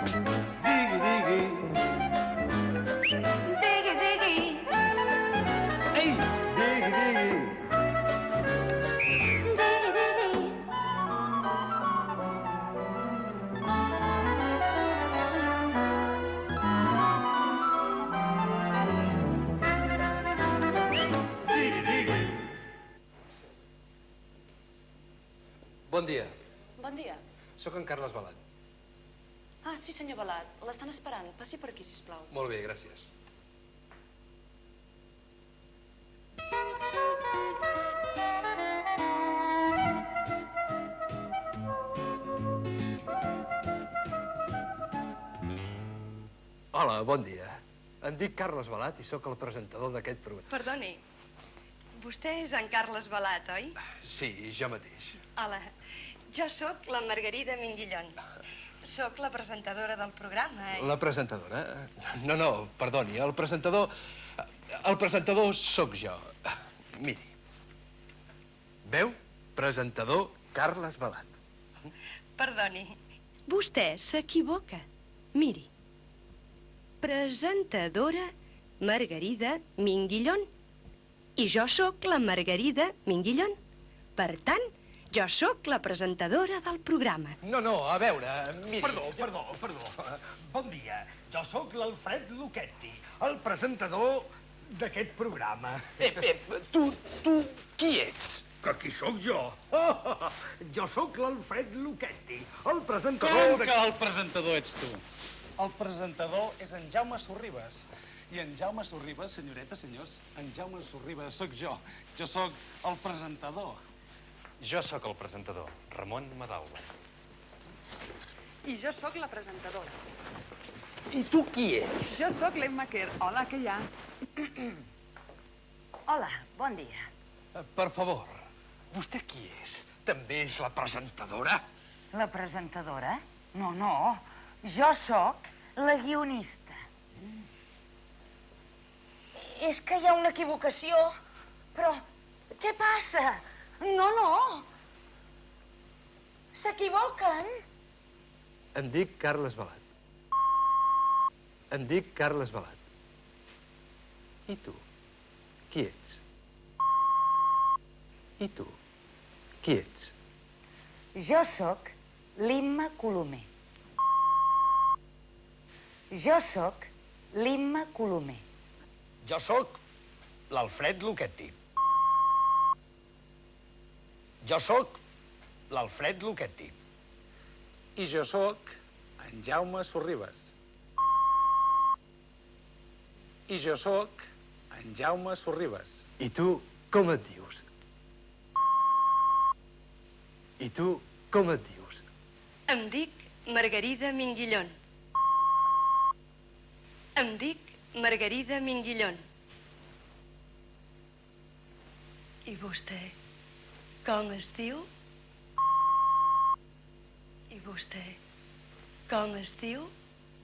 Digui, digui. Digui, digui. Ei, digui, digui. Digui, digui. Digui, digui. Bon dia, Bon dia. sóc en Carles Balat. Ah, sí, senyor Balat. L'estan esperant. Passi per aquí, sisplau. Molt bé, gràcies. Hola, bon dia. Em dic Carles Balat i sóc el presentador d'aquest programa. Perdoni, vostè és en Carles Balat, oi? Sí, jo mateix. Hola, jo sóc la Margarida Minguillón. Sóc la presentadora del programa. La presentadora? No, perdoni, el presentador... El presentador sóc jo. Miri. Veu? Presentador Carles Balat. Perdoni, vostè s'equivoca. Miri, presentadora Margarida Minguillón. I jo sóc la Margarida Minguillón. Per tant, jo sóc la presentadora del programa. No, a veure, miri... Perdó. Bon dia. Jo sóc l'Alfred Luchetti, el presentador d'aquest programa. Tu qui ets? Que qui sóc jo? Jo sóc l'Alfred Luchetti, el presentador... Com que el presentador ets tu? El presentador és en Jaume Sorribes. I en Jaume Sorribes, senyoretes, senyors, en Jaume Sorribes sóc jo. Jo sóc el presentador. Jo sóc el presentador, Ramon Madaula. I jo sóc la presentadora. I tu qui ets? Jo sóc l'Emma Kerr. Hola, què hi ha? Hola, bon dia. Per favor, vostè qui és? També és la presentadora? La presentadora? No. Jo sóc la guionista. És que hi ha una equivocació. Però què passa? No. S'equivoquen. Em dic Carles Balat. I tu? Qui ets? I tu? Qui ets? Jo sóc l'Imma Colomer. Jo sóc l'Imma Colomer. Jo sóc l'Alfred Luchetti. Jo sóc l'Alfred Luchetti. I jo sóc en Jaume Sorribes. I jo sóc en Jaume Sorribes. I tu com et dius? I tu com et dius? Em dic Margarida Minguillón. Em dic Margarida Minguillón. I vostè, com es diu? I vostè, com es diu?